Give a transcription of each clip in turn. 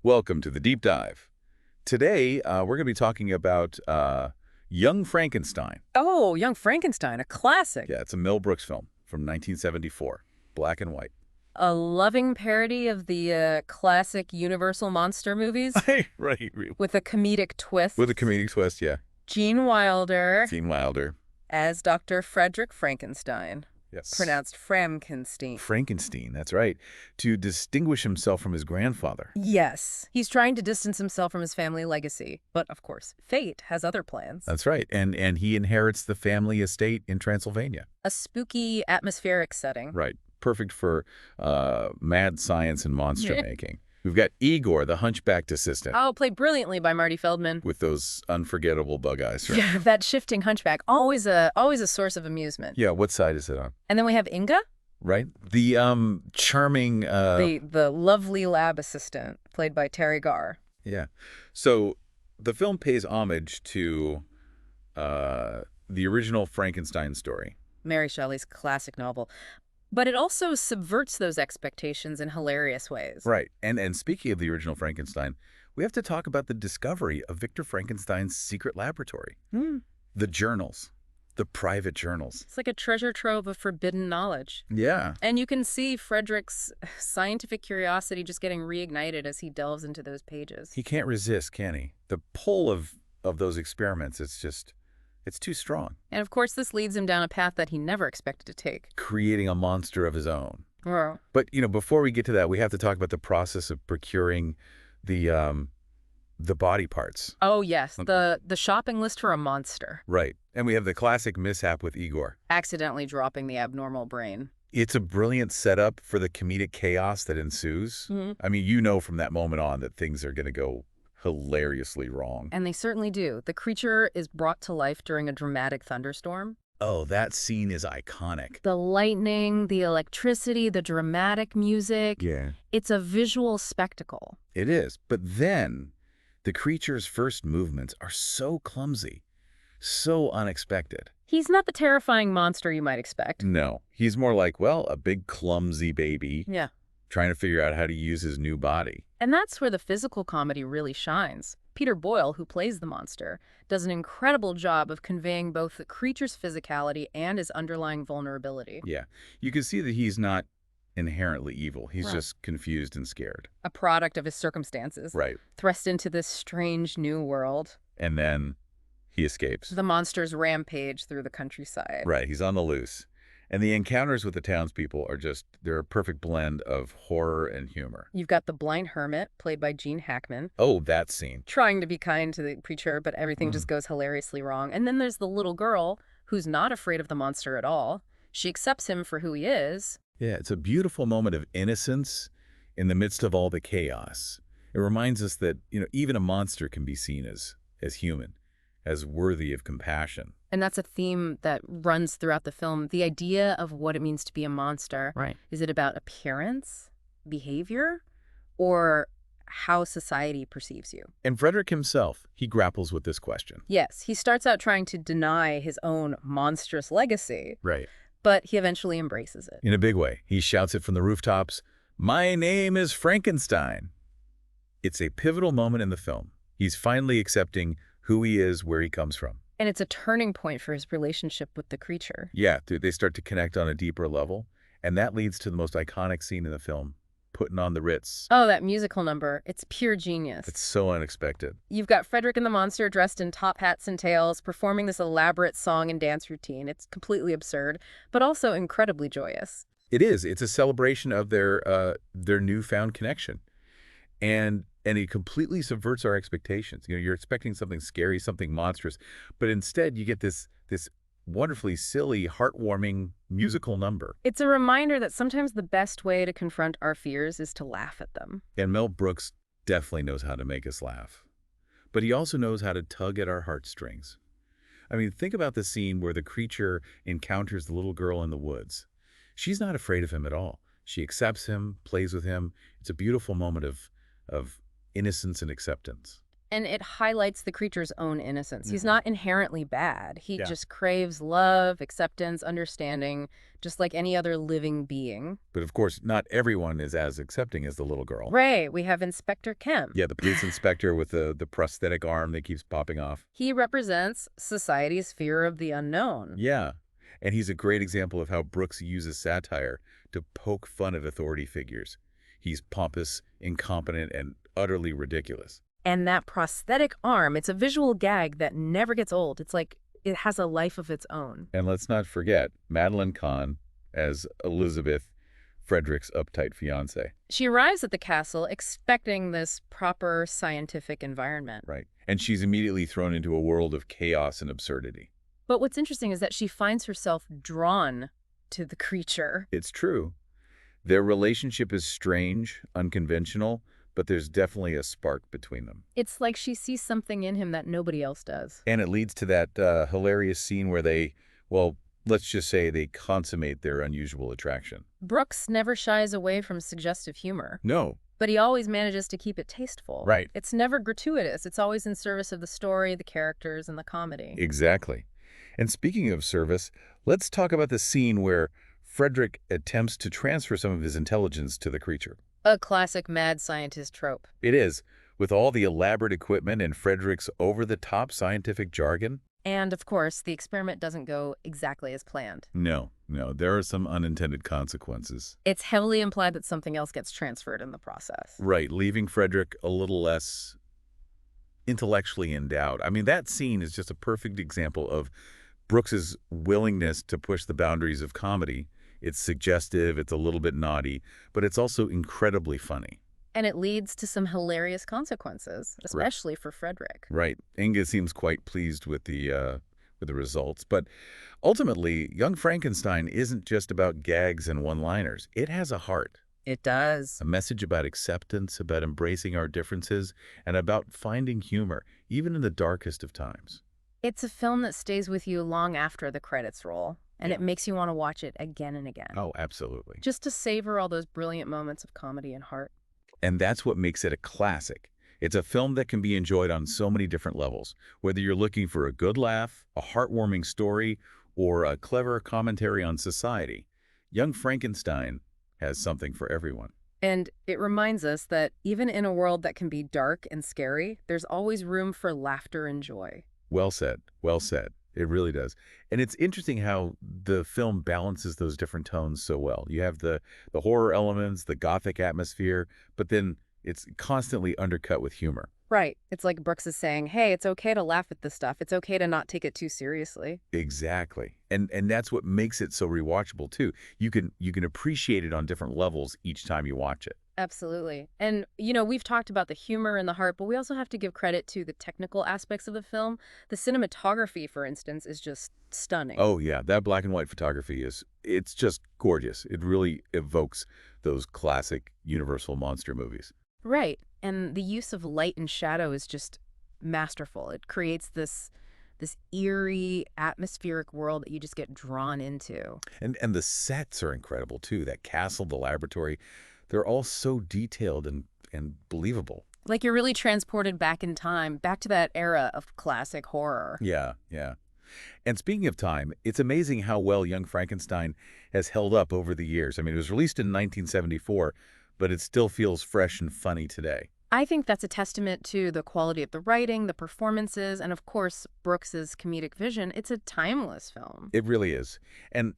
Welcome to the Deep Dive. Today, we're going to be talking about Young Frankenstein. Oh, Young Frankenstein, a classic. Yeah, it's a Mel Brooks film from 1974, black and white. A loving parody of the classic Universal monster movies Right. with a comedic twist. With a comedic twist, yeah. Gene Wilder Gene Wilder. as Dr. Frederick Frankenstein, Yes. pronounced FRAHNK-en-steen. Frankenstein, that's right. To distinguish himself from his grandfather. Yes, he's trying to distance himself from his family legacy, but of course, fate has other plans. That's right. And he inherits the family estate in Transylvania. A spooky, atmospheric setting. Right. Perfect for mad science and monster making. We've got Igor, the hunchbacked assistant. Oh, played brilliantly by Marty Feldman. With those unforgettable bug eyes. Right? Yeah, that shifting hunchback, always a source of amusement. Yeah, what side is it on? And then we have Inga, Right? The charming... the lovely lab assistant, played by Terry Garr. Yeah. So the film pays homage to the original Frankenstein story. Mary Shelley's classic novel. But it also subverts those expectations in hilarious ways. Right. And speaking of the original Frankenstein, we have to talk about the discovery of Victor Frankenstein's secret laboratory. The journals. The private journals. It's like a treasure trove of forbidden knowledge. Yeah. And you can see Frederick's scientific curiosity just getting reignited as he delves into those pages. He can't resist, can he? The pull of those experiments, it's too strong. And of course, this leads him down a path that he never expected to take. Creating a monster of his own. Oh. But, before we get to that, we have to talk about the process of procuring the body parts. Oh, yes. The shopping list for a monster. Right. And we have the classic mishap with Igor. Accidentally dropping the abnormal brain. It's a brilliant setup for the comedic chaos that ensues. I mean, from that moment on that things are going to go hilariously wrong. And they certainly do. The creature is brought to life during a dramatic thunderstorm. Oh, that scene is iconic. The lightning, the electricity, the dramatic music. Yeah. It's a visual spectacle. It is. But then the creature's first movements are so clumsy, so unexpected. He's not the terrifying monster you might expect. No. He's more like, well, a big clumsy baby. Yeah. Trying to figure out how to use his new body. And that's where the physical comedy really shines. Peter Boyle, who plays the monster, does an incredible job of conveying both the creature's physicality and his underlying vulnerability. Yeah. You can see that he's not inherently evil. He's just confused and scared. A product of his circumstances. Right. Thrust into this strange new world. And then he escapes. The monsters rampage through the countryside. Right. He's on the loose. And the encounters with the townspeople are they're a perfect blend of horror and humor. You've got the blind hermit, played by Gene Hackman. Oh, that scene. Trying to be kind to the creature, but everything just goes hilariously wrong. And then there's the little girl, who's not afraid of the monster at all. She accepts him for who he is. Yeah, it's a beautiful moment of innocence in the midst of all the chaos. It reminds us that, even a monster can be seen as human, as worthy of compassion. And that's a theme that runs throughout the film. The idea of what it means to be a monster. Right. Is it about appearance, behavior, or how society perceives you? And Frederick himself, he grapples with this question. Yes, he starts out trying to deny his own monstrous legacy. Right. But he eventually embraces it. In a big way. He shouts it from the rooftops, "My name is Frankenstein." It's a pivotal moment in the film. He's finally accepting who he is, where he comes from. And it's a turning point for his relationship with the creature. Yeah, they start to connect on a deeper level. And that leads to the most iconic scene in the film, Puttin on the Ritz. Oh, that musical number. It's pure genius. It's so unexpected. You've got Frederick and the monster dressed in top hats and tails, performing this elaborate song and dance routine. It's completely absurd, but also incredibly joyous. It is. It's a celebration of their newfound connection. And it completely subverts our expectations. You're expecting something scary, something monstrous, but instead you get this wonderfully silly, heartwarming musical number. It's a reminder that sometimes the best way to confront our fears is to laugh at them. And Mel Brooks definitely knows how to make us laugh. But he also knows how to tug at our heartstrings. I mean, think about the scene where the creature encounters the little girl in the woods. She's not afraid of him at all. She accepts him, plays with him. It's a beautiful moment of innocence and acceptance. And it highlights the creature's own innocence. He's Mhm. not inherently bad. He Yeah. just craves love, acceptance, understanding, just like any other living being. But of course, not everyone is as accepting as the little girl. Right, we have Inspector Kemp. Yeah, the police inspector with the prosthetic arm that keeps popping off. He represents society's fear of the unknown. Yeah, and he's a great example of how Brooks uses satire to poke fun at authority figures. He's pompous, incompetent, and utterly ridiculous. And that prosthetic arm, it's a visual gag that never gets old. It's like it has a life of its own. And let's not forget Madeline Kahn as Elizabeth, Frederick's uptight fiancée. She arrives at the castle expecting this proper scientific environment. Right. And she's immediately thrown into a world of chaos and absurdity. But what's interesting is that she finds herself drawn to the creature. It's true. Their relationship is strange, unconventional, but there's definitely a spark between them. It's like she sees something in him that nobody else does. And it leads to that hilarious scene where they, well, let's just say they consummate their unusual attraction. Brooks never shies away from suggestive humor, No. but he always manages to keep it tasteful. Right. It's never gratuitous. It's always in service of the story, the characters, and the comedy. Exactly. And speaking of service, let's talk about the scene where Frederick attempts to transfer some of his intelligence to the creature. A classic mad scientist trope. It is, with all the elaborate equipment and Frederick's over-the-top scientific jargon. And, of course, the experiment doesn't go exactly as planned. No, there are some unintended consequences. It's heavily implied that something else gets transferred in the process. Right, leaving Frederick a little less intellectually endowed. I mean, that scene is just a perfect example of Brooks's willingness to push the boundaries of comedy. It's suggestive, it's a little bit naughty, but it's also incredibly funny. And it leads to some hilarious consequences, especially for Frederick. Right. Inga seems quite pleased with the results, but ultimately, Young Frankenstein isn't just about gags and one-liners. It has a heart, It does. a message about acceptance, about embracing our differences, and about finding humor, even in the darkest of times. It's a film that stays with you long after the credits roll, and Yeah. it makes you want to watch it again and again. Oh, absolutely. Just to savor all those brilliant moments of comedy and heart. And that's what makes it a classic. It's a film that can be enjoyed on so many different levels, whether you're looking for a good laugh, a heartwarming story, or a clever commentary on society. Young Frankenstein has something for everyone. And it reminds us that even in a world that can be dark and scary, there's always room for laughter and joy. Well said. Well said. It really does. And it's interesting how the film balances those different tones so well. You have the horror elements, the gothic atmosphere, but then it's constantly undercut with humor. Right. It's like Brooks is saying, hey, it's okay to laugh at this stuff. It's okay to not take it too seriously. Exactly. And that's what makes it so rewatchable too. You can appreciate it on different levels each time you watch it. Absolutely. And, we've talked about the humor and the heart, but we also have to give credit to the technical aspects of the film. The cinematography, for instance, is just stunning. Oh yeah, that black and white photography it's just gorgeous. It really evokes those classic Universal monster movies. Right. And the use of light and shadow is just masterful. It creates this eerie, atmospheric world that you just get drawn into. And the sets are incredible too. That castle, the laboratory, they're all so detailed and believable. Like you're really transported back in time, back to that era of classic horror. Yeah, yeah. And speaking of time, it's amazing how well Young Frankenstein has held up over the years. I mean, it was released in 1974, but it still feels fresh and funny today. I think that's a testament to the quality of the writing, the performances, and of course, Brooks's comedic vision. It's a timeless film. It really is. And,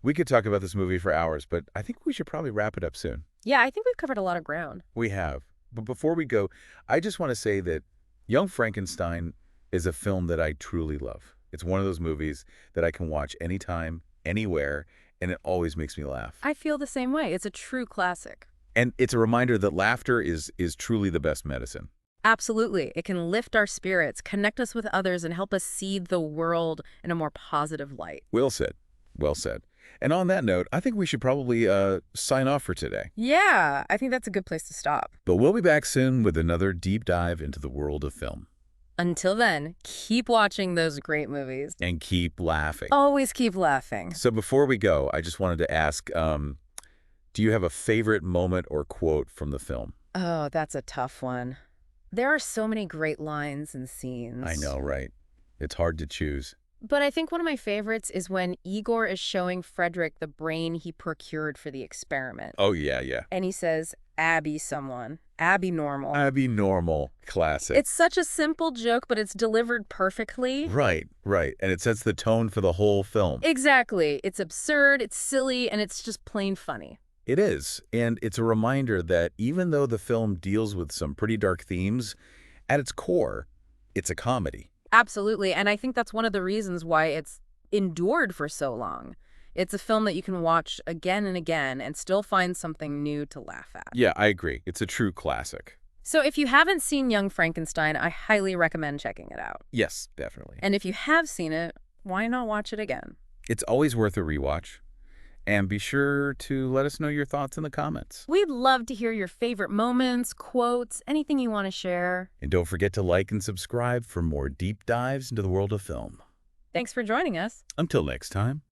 we could talk about this movie for hours, but I think we should probably wrap it up soon. Yeah, I think we've covered a lot of ground. We have. But before we go, I just want to say that Young Frankenstein is a film that I truly love. It's one of those movies that I can watch anytime, anywhere, and it always makes me laugh. I feel the same way. It's a true classic. And it's a reminder that laughter is truly the best medicine. Absolutely. It can lift our spirits, connect us with others, and help us see the world in a more positive light. Well said. Well said. And on that note, I think we should probably sign off for today. Yeah, I think that's a good place to stop. But we'll be back soon with another deep dive into the world of film. Until then, keep watching those great movies. And keep laughing. Always keep laughing. So before we go, I just wanted to ask, do you have a favorite moment or quote from the film? Oh, that's a tough one. There are so many great lines and I scenes. know, right? It's hard to choose. But I think one of my favorites is when Igor is showing Frederick the brain he procured for the experiment. Oh, yeah, yeah. And he says, Abby someone. Abby normal. Abby Normal. Classic. It's such a simple joke, but it's delivered perfectly. Right, right. And it sets the tone for the whole film. Exactly. It's absurd, it's silly, and it's just plain funny. It is. And it's a reminder that even though the film deals with some pretty dark themes, at its core, it's a comedy. Absolutely. And I think that's one of the reasons why it's endured for so long. It's a film that you can watch again and again and still find something new to laugh at. Yeah, I agree. It's a true classic. So if you haven't seen Young Frankenstein, I highly recommend checking it out. Yes, definitely. And if you have seen it, why not watch it again? It's always worth a rewatch. And be sure to let us know your thoughts in the comments. We'd love to hear your favorite moments, quotes, anything you want to share. And don't forget to like and subscribe for more deep dives into the world of film. Thanks for joining us. Until next time.